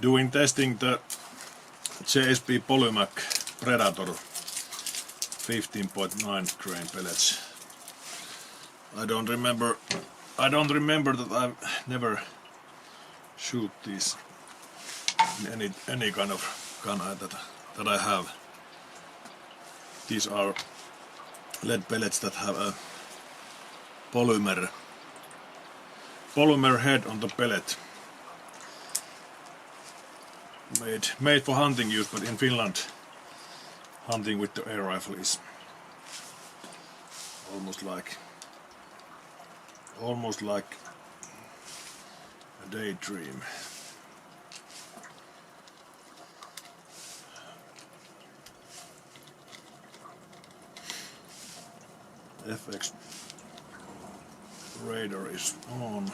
doing testing the JSB Polymac Predator 15.9 grain pellets. I don't remember that I've never shoot these in any kind of gun that I have. These are lead pellets that have a polymer head on the pellet. Made for hunting use, but in Finland hunting with the air rifle is almost like a daydream. FX radar is on.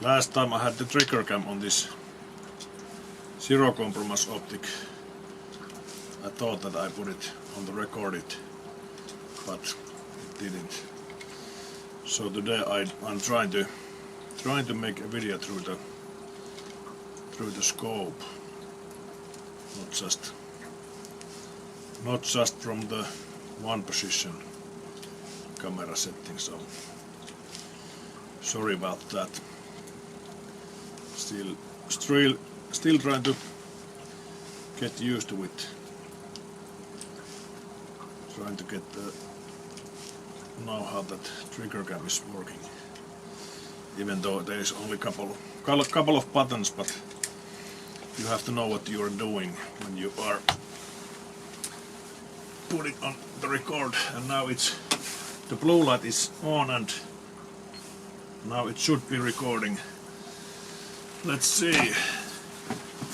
Last time I had the trigger cam on this zero compromise optic. I thought that I put it on the record it, but it didn't. So today I'm trying to make a video through the scope, not just from the one position camera setting. So sorry about that. Still trying to get used to it. Trying to get the know how that trigger cam is working. Even though there is only couple of buttons, but you have to know what you are doing when you are putting on the record. And now the blue light is on, and now it should be recording. Let's see,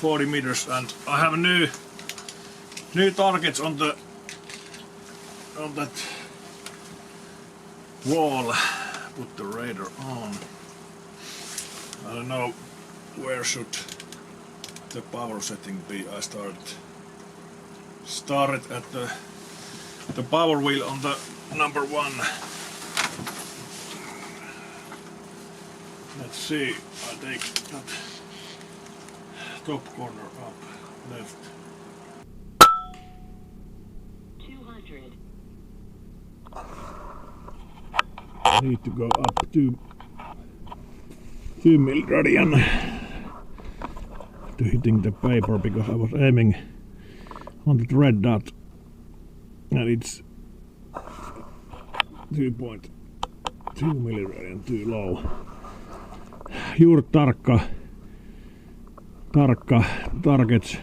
40 meters, and I have new targets on that wall. Put the radar on. I don't know where should the power setting be. I started at the power wheel on the number 1. Let's see, I take that top corner up, left. 200. I need to go up to 2 milliradian to hitting the paper, because I was aiming on the red dot and it's 2.2 milliradian too low. Juuri tarkka targets.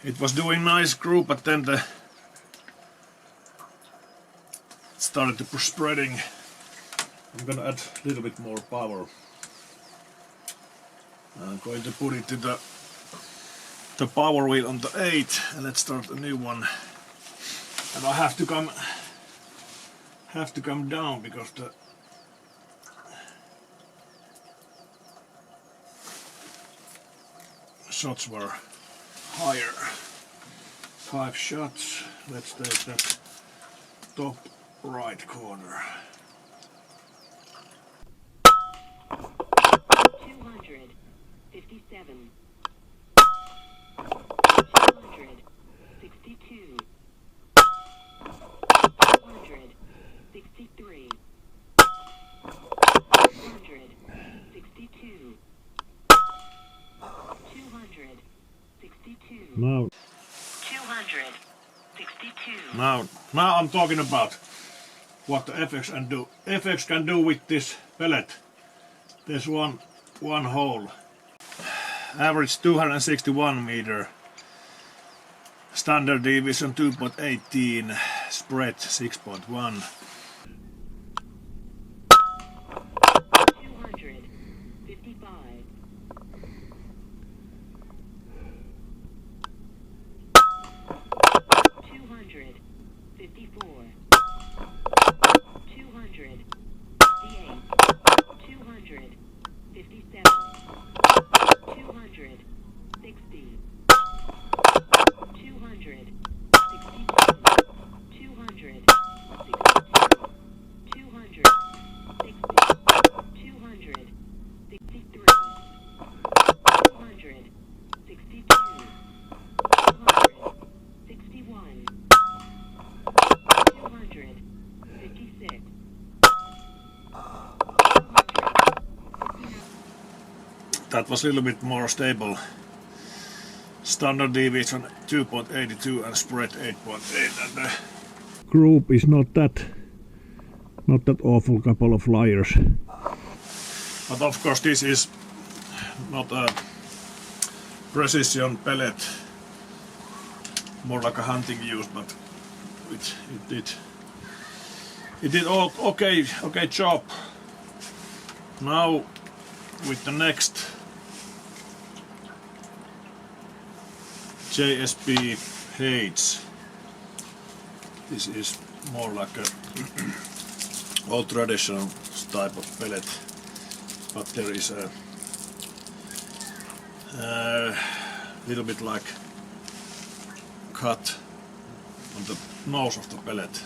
It was doing nice group, but then it started to push spreading. I'm gonna add a little bit more power. I'm going to put it to the power wheel on the 8, and let's start a new one. And I have to come down because the shots were higher. 5 shots. Let's take the top right corner. 257. 262. 263. 262. 262. Now 262. Now I'm talking about what the FX can do with this pellet. There's one hole. Average 261 meter. Standard deviation 2.18. spread 6.1. 255. 254. 258. 257. 260. 262. 262. 260. 263. 262. 261. 256. That was a little bit more stable. Standard deviation 2.82 and spread 8.8, and the group is not that awful couple of layers. But of course this is not a precision pellet, more like a hunting use, but it did okay job. Now with the next JSB Hades, this is more like a old traditional type of pellet, but there is a little bit like cut on the nose of the pellet.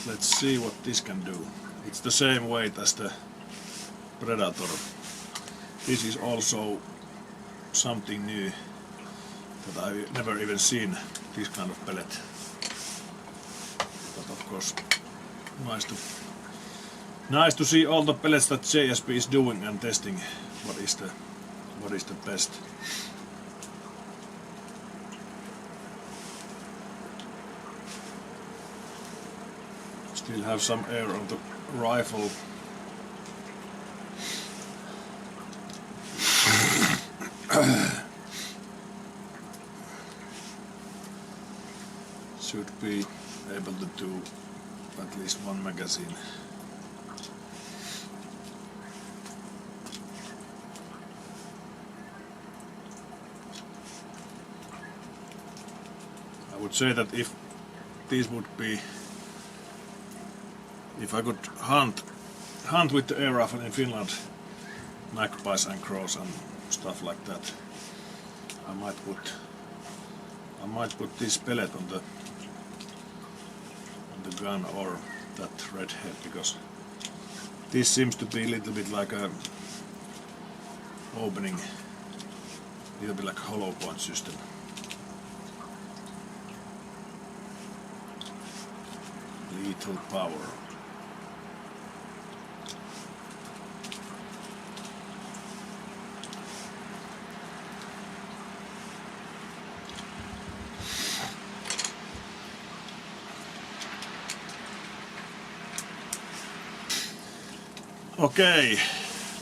Let's see what this can do. It's the same weight as the Predator. This is also something new that I've never even seen, this kind of pellet. But of course, nice to see all the pellets that JSB is doing and testing what is the best. Still have some air on the rifle. Should be able to do at least one magazine. I would say that if I could hunt with the air rifle in Finland, magpies and crows and stuff like that, I might put this pellet on the gun or that red head, because this seems to be a little bit like a opening, a little bit like a hollow point system. Lethal power. Okay,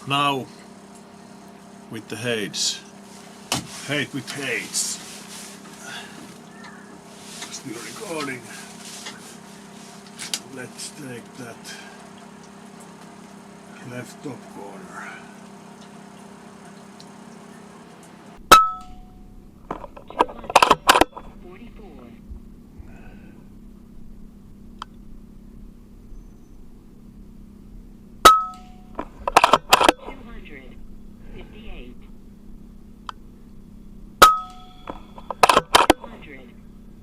now with the Hades. Hate with Hades. Still recording. Let's take that left top corner. 244. 258.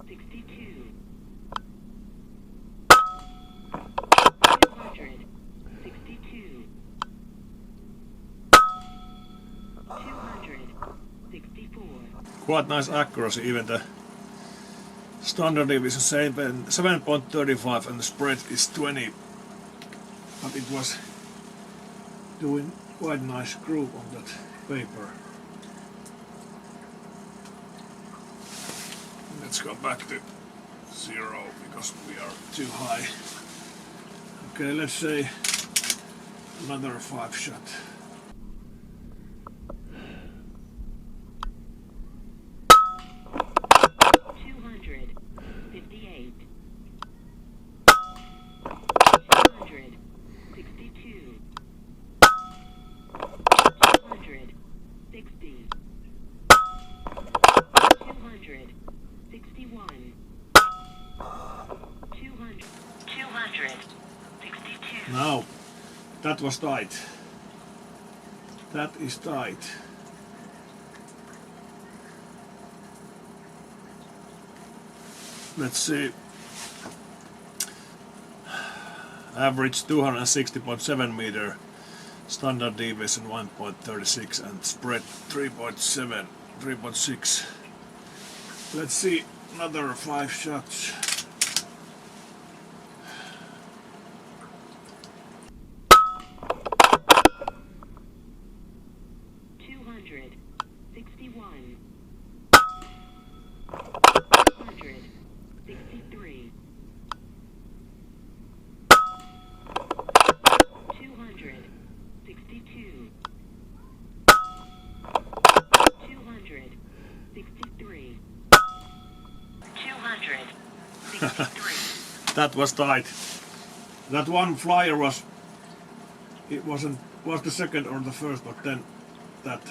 262. 262. 264. Quite nice accuracy, even the standard deviation 7.35 and the spread is 20, but it was doing quite nice groove on that paper. Let's go back to 0 because we are too high. Okay, let's say another 5 shot. 258. Now, that was tight. That is tight. Let's see. Average 260.7 meter, standard deviation 1.36 and spread 3.7, 3.6. Let's see another 5 shots. That was tight. That one flyer was the second or the first, but then that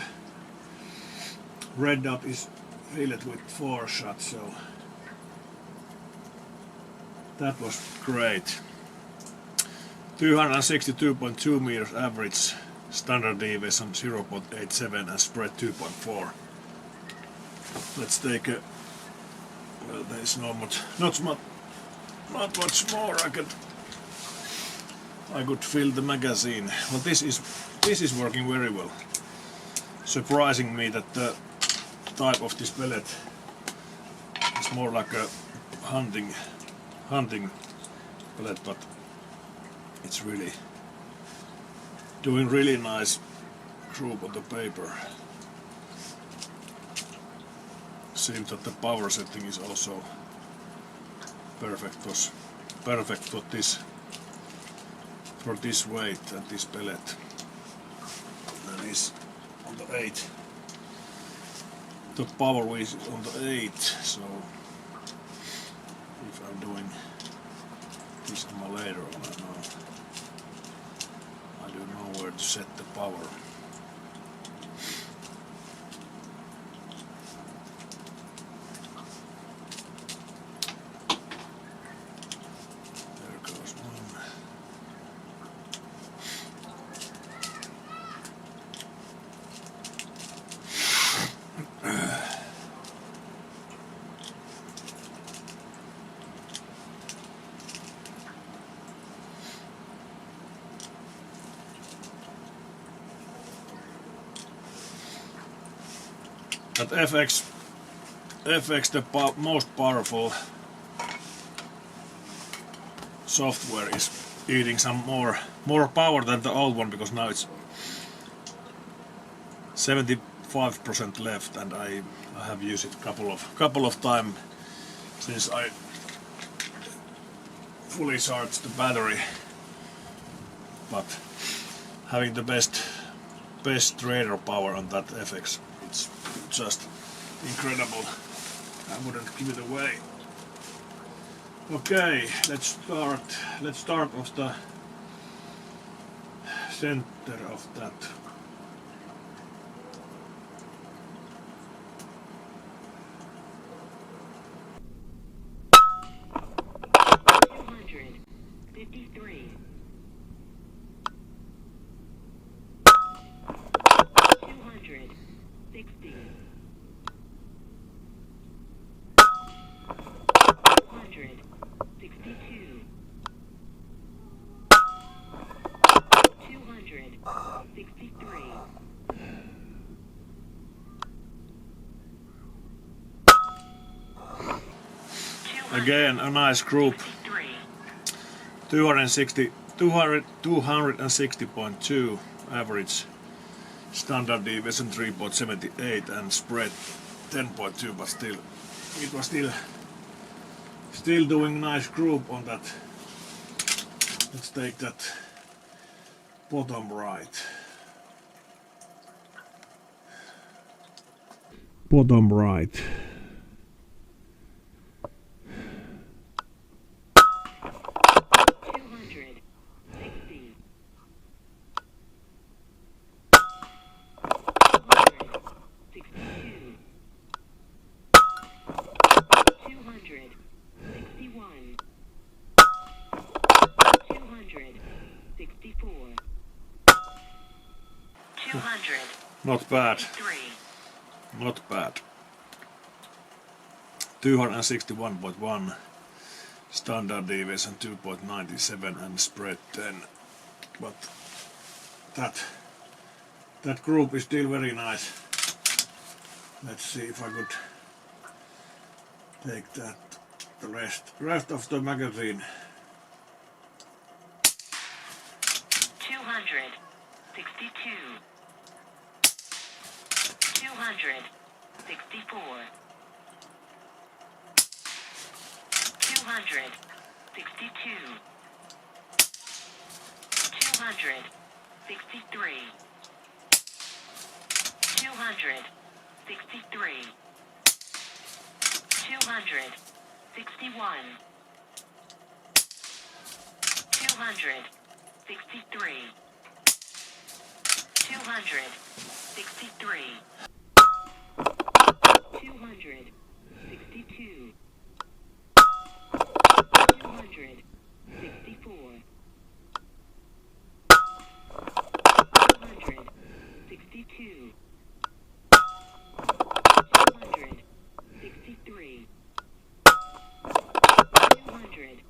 red dot is filled with 4 shots, so that was great. 262.2 meters average, standard deviation 0.87 and spread 2.4. Let's take a, well, there's not much more I could fill the magazine. Well, this is working very well. Surprising me that the type of this pellet is more like a hunting pellet, but it's really doing really nice group on the paper. Seems that the power setting is also perfect for this weight and this pellet. And is on the 8. The power is on the 8, so if I'm doing this later on, I don't know where to set the power. That FX the most powerful software is eating some more power than the old one, because now it's 75% left, and I have used it couple of times since I fully charged the battery. But having the best trader power on that FX, it's just incredible. I wouldn't give it away. Okay, let's start of the center of that. Again, a nice group. 260.2 average, standard deviation 3.78 and spread 10.2, but still it was still doing nice group on that. Let's take that bottom right. Bottom right. 64. 200. Not bad, 3. not bad. 261.1, standard deviation 2.97 and spread 10. But that group is still very nice. Let's see if I could take that the rest of the magazine. 200. 62. 200. 64. 200. 62. 200. 63. 200. 63. 200. 61. 200. 63. 200. 63. 200. 62. 200. 64. 200. 62. 200. 63. 200.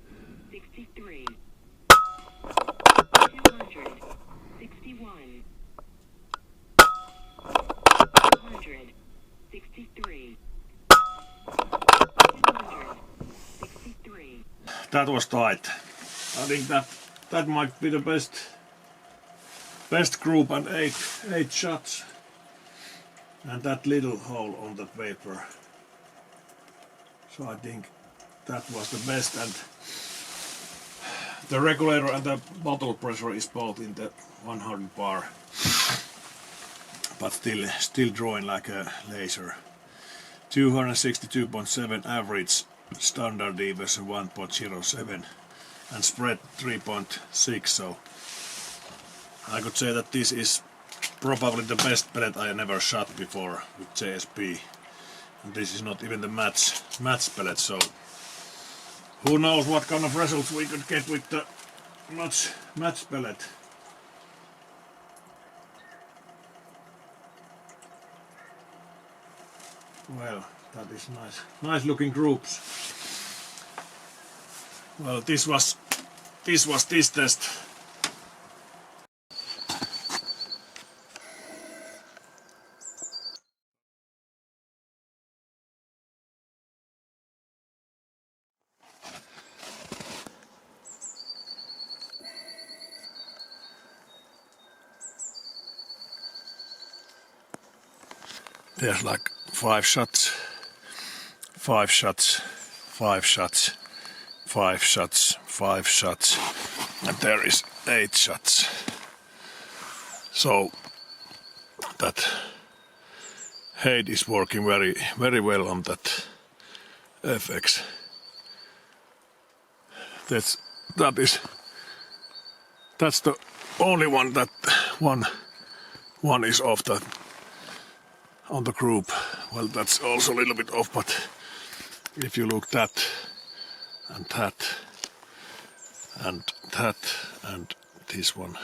63. 200. 61. 200. 63. 200. 63. That was tight. I think that might be the best group and eight shots. And that little hole on that vapor. So I think that was the best, and the regulator and the bottle pressure is both in the 100 bar, but still drawing like a laser. 262.7 average, standard deviation 1.07 and spread 3.6, so I could say that this is probably the best pellet I never shot before with JSB. And this is not even the match pellet, so who knows what kind of results we could get with the match pellet. Well, that is nice looking groups. Well, this was this test. There's like 5 shots, 5 shots, 5 shots, 5 shots, 5 shots, and there is 8 shots. So that head is working very well on that FX. That's the only one that one is off that on the group. Well, that's also a little bit off, but if you look that and that and that and this one.